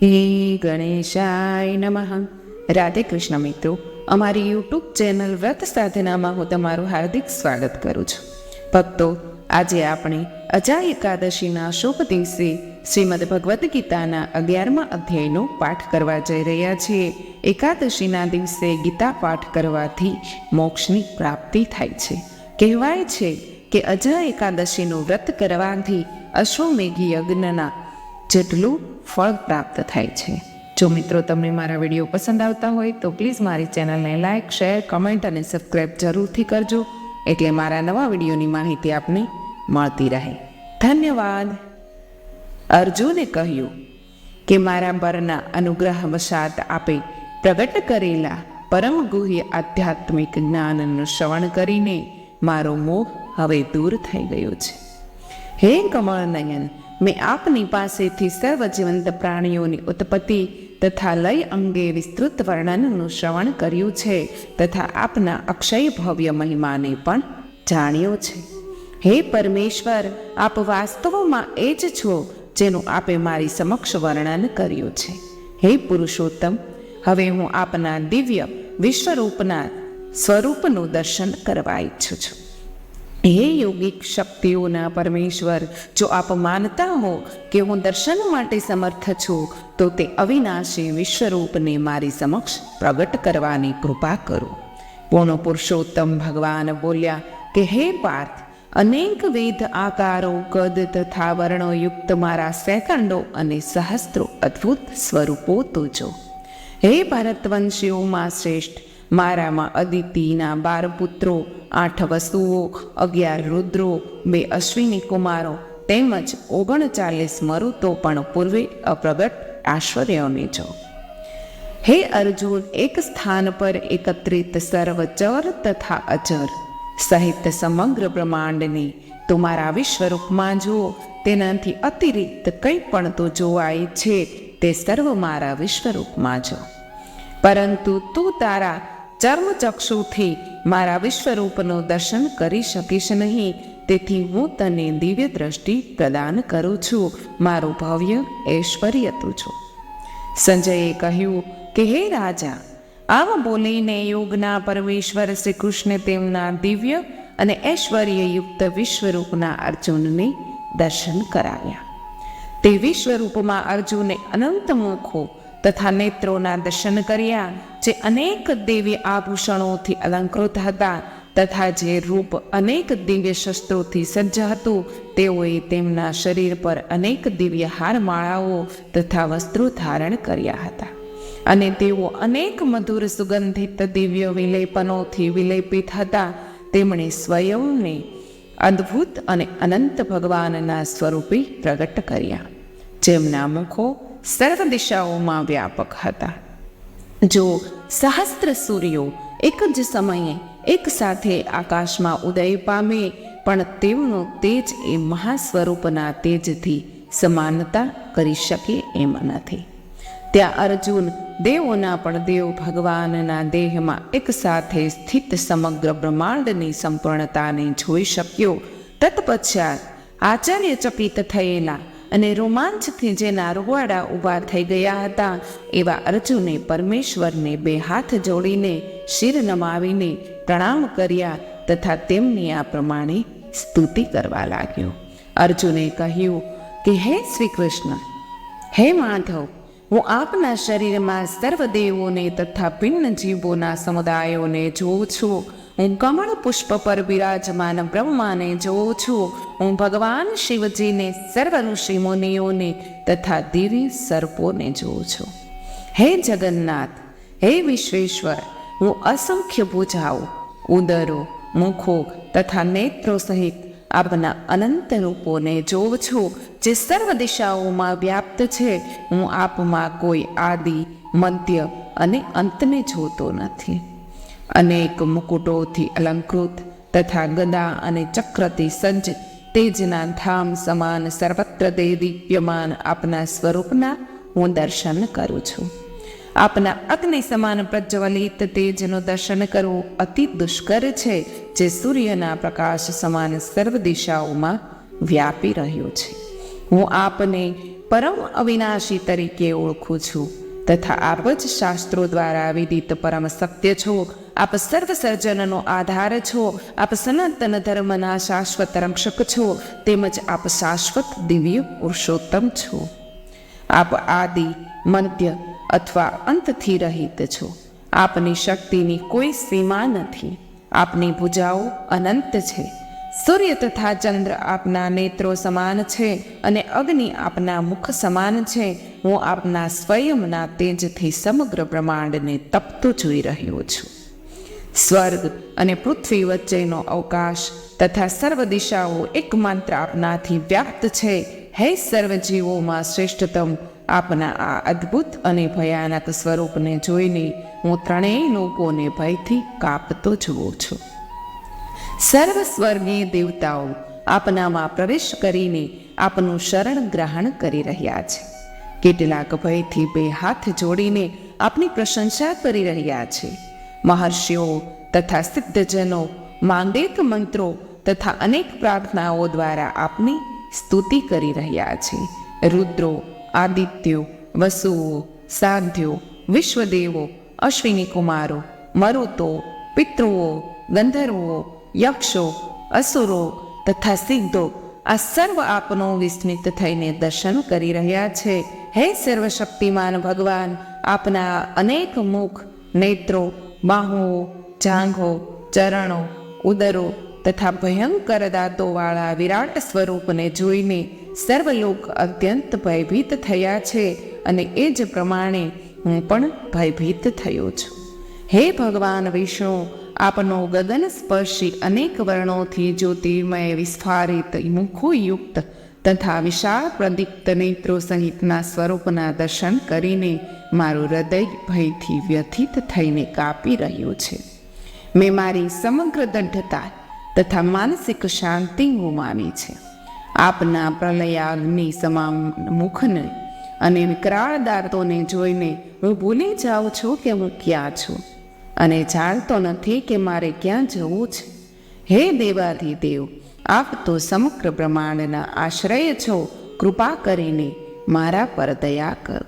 હે ગણેશાય નમઃ. રાધે કૃષ્ણ મિત્રો, અમારી યુટ્યુબ ચેનલ વ્રત સાધનામાં હું તમારું હાર્દિક સ્વાગત કરું છું. ભક્તો, આજે આપણે અજા એકાદશીના શુભ દિવસે શ્રીમદ ભગવદ્ ગીતાના 11મા અધ્યાયનો પાઠ કરવા જઈ રહ્યા છીએ. એકાદશીના દિવસે ગીતા પાઠ કરવાથી મોક્ષની પ્રાપ્તિ થાય છે. કહેવાય છે કે અજા એકાદશીનું વ્રત કરવાથી અશ્વમેઘ યજ્ઞના જેટલું ફળ પ્રાપ્ત થાય છે. જો મિત્રો તમને મારા વિડીયો પસંદ આવતા હોય તો પ્લીઝ મારી ચેનલને લાઇક, શેર, કમેન્ટ અને સબસ્ક્રાઈબ જરૂરથી કરજો, એટલે મારા નવા વિડીયોની માહિતી આપને મળતી રહે. ધન્યવાદ. અર્જુને કહ્યું કે મારા પરના અનુગ્રહ વશાત આપે પ્રગટ કરેલા પરમ ગુહ્ય આધ્યાત્મિક જ્ઞાનનું શ્રવણ કરીને મારો મોહ હવે દૂર થઈ ગયો છે. હે કમળનયન, મેં આપની પાસેથી સર્વજીવંત પ્રાણીઓની ઉત્પત્તિ તથા લય અંગે વિસ્તૃત વર્ણનનું શ્રવણ કર્યું છે તથા આપના અક્ષય ભવ્ય મહિમાને પણ જાણ્યો છે. હે પરમેશ્વર, આપ વાસ્તવમાં એ જ છો જેનું આપે મારી સમક્ષ વર્ણન કર્યું છે. હે પુરુષોત્તમ, હવે હું આપના દિવ્ય વિશ્વરૂપના સ્વરૂપનું દર્શન કરવા ઈચ્છું છું. હે યોગિક શક્તિઓના પરમેશ્વર, જો આપ માનતા હો કે હું દર્શન માટે સમર્થ છું તો તે અવિનાશી વિશ્વરૂપને મારી સમક્ષ પ્રગટ કરવાની કૃપા કરો. પૂર્ણ પુરુષોત્તમ ભગવાન બોલ્યા કે હે પાર્થ, અનેક વિધ આકારો, કદ તથા વર્ણો યુક્ત મારા સેકંડો અને સહસ્ત્રો અદ્ભુત સ્વરૂપો તું જો. હે ભારતવંશીઓમાં શ્રેષ્ઠ, મારામાં અદિતિના 12 પુત્રો, 8 વસુઓ, 11 રુદ્રો, 2 અશ્વિની કુમારો તેમજ 39 મરુતો પણ પૂર્વે અપ્રગટ આશ્ચર્યોને જો. હે અર્જુન, એક સ્થાન પર એકત્રિત સર્વ ચર તથા અચર સહિત સમગ્ર બ્રહ્માંડને તો મારા વિશ્વરૂપમાં જુઓ. તેનાથી અતિરિક્ત કંઈ પણ તો જોવાય છે તે સર્વ મારા વિશ્વરૂપમાં જો. પરંતુ તું તારા ચર્મચક્ષુથી મારા વિશ્વરૂપનું દર્શન કરી શકીશ નહીં, તેથી હું તને દિવ્ય દ્રષ્ટિ પ્રદાન કરું છું. મારું ભવ્ય ઐશ્વર્ય તું છો. સંજયે કહ્યું કે હે રાજા, આમ બોલીને યોગના પરમેશ્વર શ્રી કૃષ્ણ તેમના દિવ્ય અને ઐશ્વર્યયુક્ત વિશ્વરૂપના અર્જુનને દર્શન કરાવ્યા. તે વિશ્વરૂપમાં અર્જુને અનંત મુખો તથા નેત્રોના દર્શન કર્યા, જે અનેક દિવ્ય આભૂષણોથી અલંકૃત હતા તથા જે રૂપ અનેક દિવ્ય શસ્ત્રોથી સજ્જ હતું. તેઓએ તેમના શરીર પર અનેક દિવ્ય હારમાળાઓ તથા વસ્ત્રો ધારણ કર્યા હતા, અને તેઓ અનેક મધુર સુગંધિત દિવ્ય વિલેપનોથી વિલેપિત હતા. તેમણે સ્વયંને અદ્ભુત અને અનંત ભગવાનના સ્વરૂપે પ્રગટ કર્યા, જેમના મુખો સર્વ દિશાઓમાં વ્યાપક હતા. જો સહસ્ત્ર સૂર્યો એક જ સમયે એક સાથે આકાશમાં ઉદય પામે, પણ તેમનું તેજ એ મહાસ્વરૂપના તેજથી સમાનતા કરી શકે એમ નથી. ત્યાં અર્જુન દેવોના પણ દેવ ભગવાનના દેહમાં એક સાથે સ્થિત સમગ્ર બ્રહ્માંડની સંપૂર્ણતાને જોઈ શક્યો. તત્પશ્ચાત આશ્ચર્યચકિત થયેલા અને રોમાંચથી જેના રૂવાડા ઊભા થઈ ગયા હતા એવા અર્જુને પરમેશ્વરને 2 હાથ જોડીને શિર નમાવીને પ્રણામ કર્યા તથા તેમની આ પ્રમાણે સ્તુતિ કરવા લાગ્યો. અર્જુને કહ્યું કે હે શ્રી કૃષ્ણ, હે માધવ, હું આપના શરીરમાં સર્વદેવોને તથા ભિન્ન જીવોના સમુદાયોને જોઉં છું. હું કમળ પુષ્પ પર બિરાજમાન બ્રહ્માને જોઉં છું. હું ભગવાન શિવજીને, સર્વ ઋષિ મુનિઓને તથા દિવ્ય સર્પોને જોઉં છું. હે જગન્નાથ, હે વિશ્વેશ્વર, હું અસંખ્ય ભુજાઓ, ઉદરો, મુખો તથા નેત્રો સહિત આપના અનંત રૂપોને જોઉં છું, જે સર્વ દિશાઓમાં વ્યાપ્ત છે. હું આપમાં કોઈ આદિ, મધ્ય અને અંતને જોતો નથી. અનેક મુકુટોથી અલંકૃત તથા ગદા અને ચક્રથી સજ્જ તેજના ધામ સમાન સર્વત્ર દીપ્યમાન આપના સ્વરૂપના હું દર્શન કરું છું. આપના અગ્નિ સમાન પ્રજ્વલિત તેજનું દર્શન કરવું અતિ દુષ્કર છે, જે સૂર્યના પ્રકાશ સમાન સર્વ દિશાઓમાં વ્યાપી રહ્યો છે. હું આપને પરમ અવિનાશી તરીકે ઓળખું છું તથા આપ જ શાસ્ત્રો દ્વારા વિદિત પરમ સત્ય છો. આપ સર્વ સર્જનનો આધાર છો. આપ સનાતન ધર્મના શાશ્વત રક્ષક છો, તેમજ આપ શાશ્વત દિવ્ય પુરુષોત્તમ છો. આપ આદિ, મધ્ય અથવા અંતથી રહિત છો. આપની શક્તિની કોઈ સીમા નથી. આપની ભુજાઓ અનંત છે. સૂર્ય તથા ચંદ્ર આપના નેત્રો સમાન છે અને અગ્નિ આપના મુખ સમાન છે. હું આપના સ્વયંના તેજથી સમગ્ર બ્રહ્માંડને તપતો જોઈ રહ્યો છું. સ્વર્ગ અને પૃથ્વી વચ્ચેનો અવકાશ તથા સર્વ દિશાઓ એકમાત્ર આપનાથી વ્યાપ્ત છે. હે સર્વ જીવોમાં શ્રેષ્ઠતમ, આપના આ અદ્ભુત અને ભયાનક સ્વરૂપને જોઈને હું ત્રણેય લોકોને ભયથી કાપતો જોઉં છું. સર્વ સ્વર્ગીય દેવતાઓ આપનામાં પ્રવેશ કરીને આપનું શરણ ગ્રહણ કરી રહ્યા છે. કેટલાક ભયથી બે હાથ જોડીને આપની પ્રશંસા કરી રહ્યા છે. મહર્ષિઓ તથા સિદ્ધજનો માંગેક મંત્રો તથા અનેક પ્રાર્થનાઓ દ્વારા આપની સ્તુતિ કરી રહ્યા છે. રુદ્રો, આદિત્યો, વસુઓ, સાધ્યો, વિશ્વદેવો, અશ્વિની કુમારો, મરુતો, પિતૃઓ, ગંધર્વો, યક્ષો, અસુરો તથા સિદ્ધો આ સર્વ આપનો વિસ્મિત થઈને દર્શન કરી રહ્યા છે. હે સર્વશક્તિમાન ભગવાન, આપના અનેક મુખ, નેત્રો, બાહુઓ, જાંઘો, ચરણો, ઉદરો તથા ભયંકર દાંતોવાળા વિરાટ સ્વરૂપને જોઈને સર્વલોક અત્યંત ભયભીત થયા છે અને એ જ પ્રમાણે હું પણ ભયભીત થયો છું. હે ભગવાન વિષ્ણુ, આપનો ગગન સ્પર્શી અનેક વર્ણોથી જ્યોતિર્મય વિસ્ફારિત મુખોયુક્ત તથા વિશાળ પ્રદીપ્ત નેત્રો સહિતના સ્વરૂપના દર્શન કરીને મારું હૃદય ભયથી વ્યથિત થઈને કાપી રહ્યું છે. મેં મારી સમગ્ર દઢતા તથા માનસિક શાંતિ ગુમાવી છે. આપના પ્રલયાગ્નિ સમાન મુખને અને વિકરાળ દાંતોને જોઈને હું ભૂલી જાઉં છું કે હું ક્યાં છું અને જાણતો નથી કે મારે ક્યાં જવું છે. હે દેવાધિદેવ, આપ તો સમગ્ર બ્રહ્માંડના આશ્રય છો. કૃપા કરીને મારા પર દયા કરો.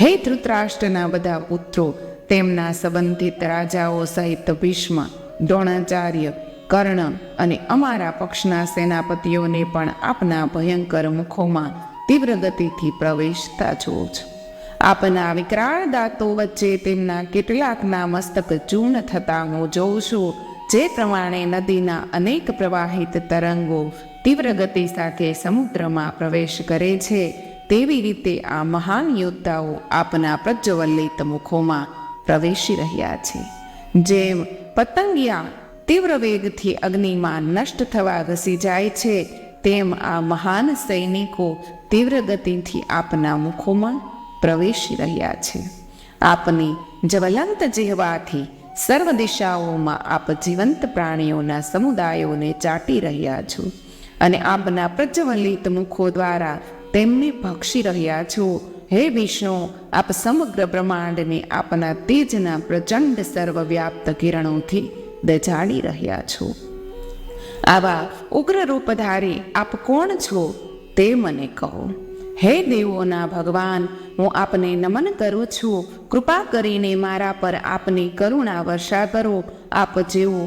હે ધૃતરાષ્ટ્રના બધા પુત્રો, તેમના સંબંધિત રાજાઓ સહિત ભીષ્મ, દ્રોણાચાર્ય, કર્ણ અને અમારા પક્ષના સેનાપતિઓને પણ આપના ભયંકર મુખોમાં તીવ્ર ગતિથી પ્રવેશતા જોઉં છું. આપના વિકરાળ દાંતો વચ્ચે તેમના કેટલાકના મસ્તક ચૂર્ણ થતા હું જોઉં છું. જે પ્રમાણે નદીના અનેક પ્રવાહિત તરંગો તીવ્ર ગતિ સાથે સમુદ્રમાં પ્રવેશ કરે છે, તેવી રીતે આ મહાન યોદ્ધાઓ આપના પ્રજ્વલિત મુખોમાં પ્રવેશી રહ્યા છે. જેમ પતંગિયા તીવ્ર વેગથી અગ્નિમાં નષ્ટ થવા ઘસી જાય છે, તેમ આ મહાન સૈનિકો તીવ્ર ગતિથી આપના મુખોમાં પ્રવેશી રહ્યા છે. આપની જ્વલંત જીહવાથી સર્વ દિશાઓમાં આપ જીવંત પ્રાણીઓના સમુદાયોને ચાટી રહ્યા છો અને આપના પ્રજ્વલિત મુખો દ્વારા તેમને ભક્ષી રહ્યા છો. હે વિષ્ણુ, આપ સમગ્ર બ્રહ્માંડને આપના તેજના પ્રચંડ સર્વવ્યાપ્ત કિરણોથી દજાડી રહ્યા છો. આવા ઉગ્ર રૂપધારી આપ કોણ છો તે મને કહો. હે દેવોના ભગવાન, હું આપને નમન કરું છું. કૃપા કરીને મારા પર આપની કરુણા વર્ષા કરો. આપ જેઓ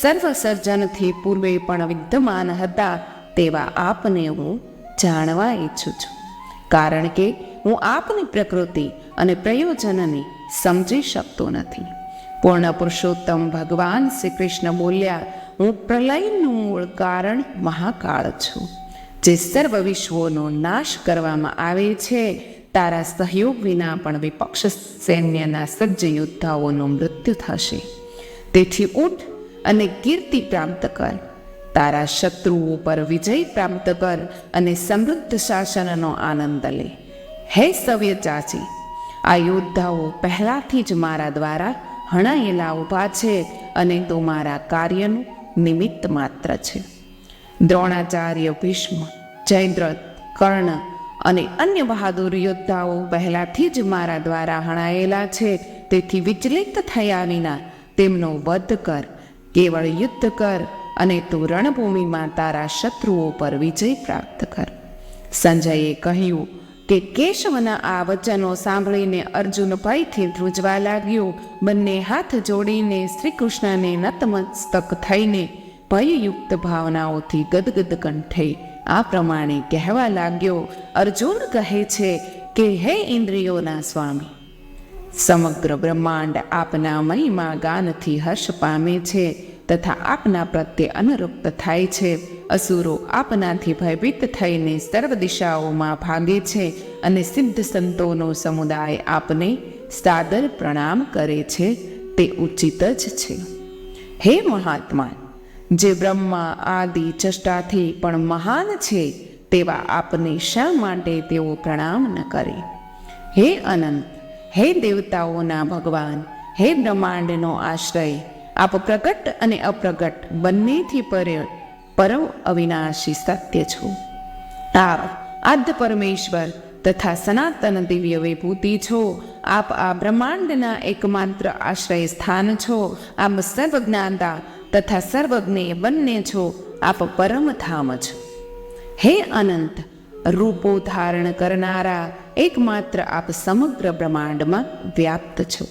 સર્વ સર્જનથી પૂર્વે પણ વિદ્યમાન હતા, તેવા આપને હું જાણવા ઈચ્છું છું. કારણ કે હું આપની પ્રકૃતિ અને પ્રયોજનને સમજી શકતો નથી. પૂર્ણ પુરુષોત્તમ ભગવાન શ્રી કૃષ્ણ બોલ્યા, હું પ્રલયનું મૂળ કારણ મહાકાળ છું. જે સર્વ વિશ્વોનો નાશ કરવામાં આવે છે, તારા સહયોગ વિના પણ વિપક્ષ સૈન્યના સજ્જ યોદ્ધાઓનું મૃત્યુ થશે. તેથી ઉઠ અને કીર્તિ પ્રાપ્ત કર. તારા શત્રુઓ પર વિજય પ્રાપ્ત કર અને સમૃદ્ધ શાસનનો આનંદ લે. હે સવ્ય ચાચી, આ યોદ્ધાઓ પહેલાથી જ મારા દ્વારા હણાયેલા ઊભા છે અને તો મારા કાર્યનું નિમિત્ત માત્ર છે. દ્રોણાચાર્ય, ભીષ્મ, જયદ્રથ, કર્ણ અને અન્ય બહાદુર યોદ્ધાઓ પહેલાથી જ મારા દ્વારા હણાયેલા છે. તેથી વિચલિત થયા વિના તેમનો વધ કર. કેવળ યુદ્ધ કર અને તું રણભૂમિમાં તારા શત્રુઓ પર વિજય પ્રાપ્ત કર. સંજયે કહ્યું કે કેશવના આ વચનો સાંભળીને અર્જુન ભયથી ધ્રુજવા લાગ્યો. બંને હાથ જોડીને શ્રી કૃષ્ણને નતમસ્તક થઈને ભયયુક્ત ભાવનાઓથી ગદગદ કંઠે આ પ્રમાણે કહેવા લાગ્યો. અર્જુન કહે છે કે હે ઇન્દ્રિયોના સ્વામી, સમગ્ર બ્રહ્માંડ આપના મહિમા ગાનથી હર્ષ પામે છે તથા આપના પ્રત્યે અનુરક્ત થાય છે. અસુરો આપનાથી ભયભીત થઈને સર્વ દિશાઓમાં ભાગે છે અને સિદ્ધ સંતોનો સમુદાય આપને સાદર પ્રણામ કરે છે. તે ઉચિત જ છે. હે મહાત્મા, જે બ્રહ્મા આદિ ચષ્ટાથી પણ મહાન છે, તેવા આપને શા માટે તેઓ પ્રણામ ન કરે? હે અનંત, હે દેવતાઓના ભગવાન, હે બ્રહ્માંડનો આશ્રય, આપ પ્રગટ અને અપ્રગટ બંનેથી પરમ અવિનાશી સત્ય છો. આપ આદ્ય પરમેશ્વર તથા સનાતન દિવ્ય વિભૂતિ છો. આપ આ બ્રહ્માંડના એકમાત્ર આશ્રય સ્થાન છો. આપ સર્વજ્ઞાતા તથા સર્વજ્ઞેય બંને છો. આપ પરમધામ છો. હે અનંત, રૂપો ધારણ કરનારા એકમાત્ર આપ સમગ્ર બ્રહ્માંડમાં વ્યાપ્ત છો.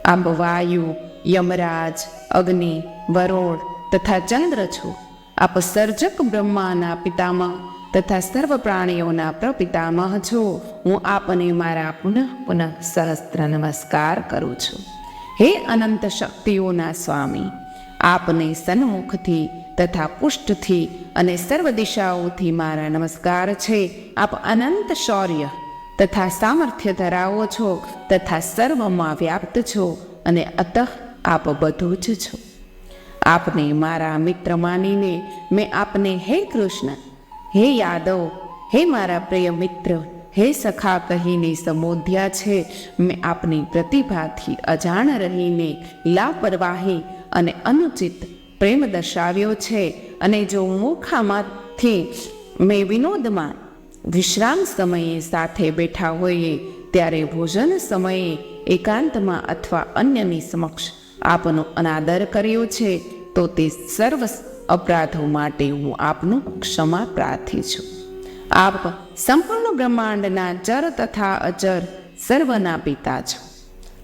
આપ વાયુ, યમરાજ, અગ્નિ, વરોળ તથા ચંદ્ર છો. આપ સર્જક બ્રહ્માના પિતામહ તથા સર્વ પ્રાણીઓના પ્રપિતામહ છો. હું આપને મારા પુનઃ સહસ્ત્ર નમસ્કાર કરું છું. હે અનંત શક્તિઓના સ્વામી, આપને સન્મુખથી તથા પુષ્ટથી અને સર્વ દિશાઓથી મારા નમસ્કાર છે. આપ અનંત શૌર્ય તથા સામર્થ્ય ધરાવો છો તથા સર્વમાં વ્યાપ્ત છો અને અતઃ આપ બધું જ છો. આપને મારા મિત્ર માનીને મેં આપને હે કૃષ્ણ, હે યાદવ, હે મારા પ્રિય મિત્ર, હે સખા કહીને સંબોધ્યા છે. મેં આપની પ્રતિભાથી અજાણ રહીને લાપરવાહી અને અનુચિત પ્રેમ દર્શાવ્યો છે. અને જો મૂર્ખામાંથી મેં વિનોદમાં વિશ્રામ સમયે સાથે બેઠા હોઈએ ત્યારે ભોજન સમયે એકાંતમાં અથવા અન્યની સમક્ષ આપનો અનાદર કર્યો છે, તો તે સર્વ અપરાધો માટે હું આપનું ક્ષમા પ્રાર્થી છું. આપ સંપૂર્ણ બ્રહ્માંડના ચર તથા અચર સર્વના પિતા છો.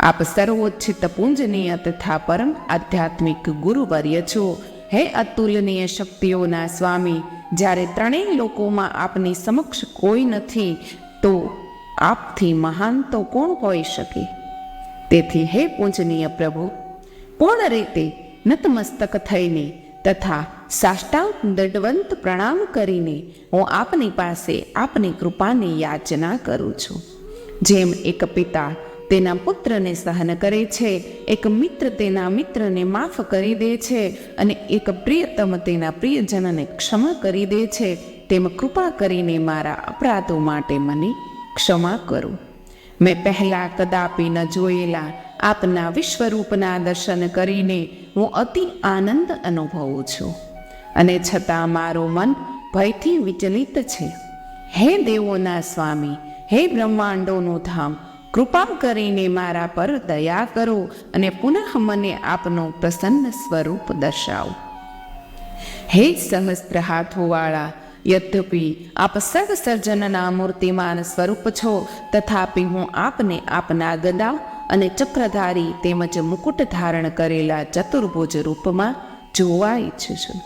આપ સર્વોચ્ચિત પૂજનીય તથા પરમ આધ્યાત્મિક ગુરુવર્ય છો. હે અતુલનીય શક્તિઓના સ્વામી, જ્યારે ત્રણેય લોકોમાં આપની સમક્ષ કોઈ નથી, તો આપથી મહાન તો કોણ હોઈ શકે? તેથી હે પૂજનીય પ્રભુ, પૂર્ણ રીતે નતમસ્તક થઈને તથા સાષ્ટાંગ દંડવંત પ્રણામ કરીને હું આપની પાસે આપની કૃપાની યાચના કરું છું. જેમ એક પિતા તેના પુત્રને સહન કરે છે, એક મિત્ર તેના મિત્રને માફ કરી દે છે અને એક પ્રિયતમ તેના પ્રિયજનને ક્ષમા કરી દે છે, તેમ કૃપા કરીને મારા અપરાધો માટે મને ક્ષમા કરો. મેં પહેલાં કદાપી ન જોયેલા આપના વિશ્વરૂપના દર્શન કરીને હું અતિ આનંદ અનુભવું છું, અને છતાં મારું મન ભયથી વિચલિત છે. હે દેવોના સ્વામી, હે બ્રહ્માંડોનું ધામ, કૃપા કરીને મારા પર દયા કરો અને પુનઃ મને આપનું પ્રસન્ન સ્વરૂપ દર્શાવો. હે સહસ્ત્ર હાથોવાળા, યદ્યપિ આપ સર્વ સર્જનના મૂર્તિમાન સ્વરૂપ છો, તથાપિ હું આપને આપના ગદા અને ચક્રધારી તેમજ મુકુટ ધારણ કરેલા ચતુર્ભુજ રૂપમાં જોવા ઈચ્છું છું.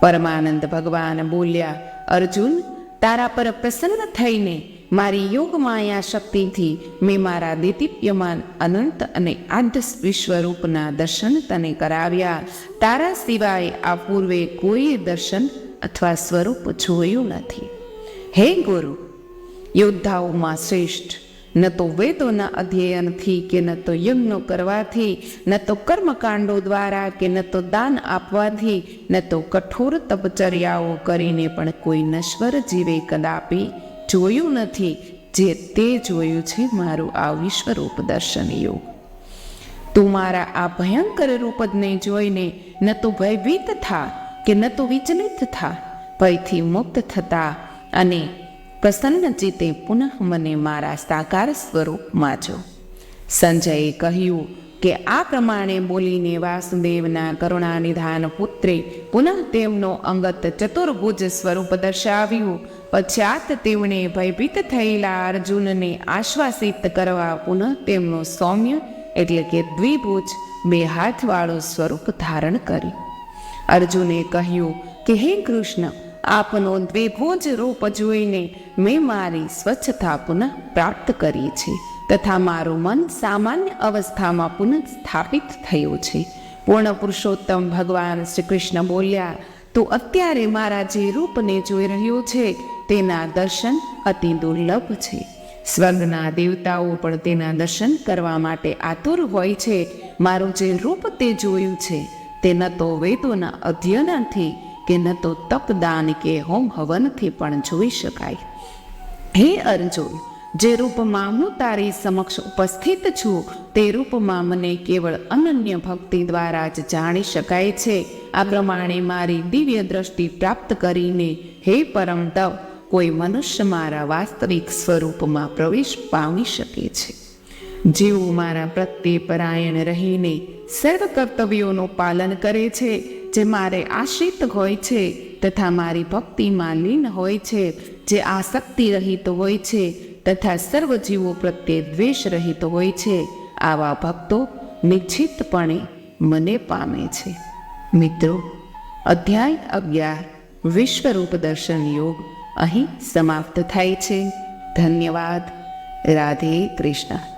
પરમાનંદ ભગવાન બોલ્યા, અર્જુન, તારા પર પ્રસન્ન થઈને મારી યોગમાયા શક્તિથી મેં મારા દેદીપ્યમાન અનંત અને આદ્ય વિશ્વરૂપના દર્શન તને કરાવ્યા. તારા સિવાય આ પૂર્વે કોઈ દર્શન અથવા સ્વરૂપ જોયું નથી. હે ગુરુ, યોદ્ધાઓમાં શ્રેષ્ઠ, ન તો વેદોના અધ્યયનથી કે ન તો યજ્ઞો કરવાથી, ન તો કર્મકાંડો દ્વારા કે ન તો દાન આપવાથી, ન તો કઠોર તપચર્યાઓ કરીને પણ કોઈ નશ્વર જીવે કદાપી જોયું નથી જે તે જોયું છે મારું આ વિશ્વરૂપ દર્શન યોગ. તું મારા આ ભયંકર રૂપને જોઈને ન તો ભયભીત થા કે ન તો વિચલિત થા, ભયથી મુક્ત થતા અને પ્રસન્ન ચિત્તે પુનઃ મને મારા સાકાર સ્વરૂપમાં જો. સંજયે કહ્યું, કે આ પ્રમાણે બોલીને વાસુદેવના કરુણાનિધાન પુત્રે પુનઃ તેમનો અંગત ચતુર્ભુજ સ્વરૂપ દર્શાવ્યું. પશ્ચાત તેમણે ભયભીત થયેલા અર્જુનને આશ્વાસિત કરવા પુનઃ તેમનું સૌમ્ય એટલે કે દ્વિભુજ 2 હાથવાળું સ્વરૂપ ધારણ કર્યું. અર્જુને કહ્યું કે હે કૃષ્ણ, આપનો દ્વિભુજ રૂપ જોઈને મેં મારી સ્વચ્છતા પુનઃ પ્રાપ્ત કરી છે તથા મારું મન સામાન્ય અવસ્થામાં પુનઃ સ્થાપિત થયું છે. પૂર્ણ પુરુષોત્તમ ભગવાન શ્રી કૃષ્ણ બોલ્યા, તું અત્યારે મારા જે રૂપને જોઈ રહ્યો છે તેના દર્શન અતિ દુર્લભ છે. સ્વર્ગના દેવતાઓ પણ તેના દર્શન કરવા માટે આતુર હોય છે. મારું જે રૂપ તે જોયું છે તે ન તો વેદોના અધ્યયનથી કે ન તો તપદાન કે હોમ હવનથી પણ જોઈ શકાય. હે અર્જુન, જે રૂપમાં હું તારી સમક્ષ ઉપસ્થિત છું તે રૂપમાં મને કેવળ અનન્ય ભક્તિ દ્વારા જ જાણી શકાય છે. આ પ્રમાણે મારી દિવ્ય દ્રષ્ટિ પ્રાપ્ત કરીને હે પરમ તવ, કોઈ મનુષ્ય મારા વાસ્તવિક સ્વરૂપમાં પ્રવેશ પામી શકે છે. જેઓ મારા પ્રત્યે પરાયણ રહીને સર્વ કર્તવ્યોનું પાલન કરે છે, જે મારે આશ્રિત હોય છે તથા મારી ભક્તિમાં લીન હોય છે, જે આસક્તિ રહિત હોય છે તથા સર્વ જીવો પ્રત્યે દ્વેષ રહિત હોય છે, આવા ભક્તો નિશ્ચિતપણે મને પામે છે. મિત્રો, અધ્યાય 11 વિશ્વરૂપ દર્શન યોગ અહીં સમાપ્ત થાય છે. ધન્યવાદ. રાધે કૃષ્ણ.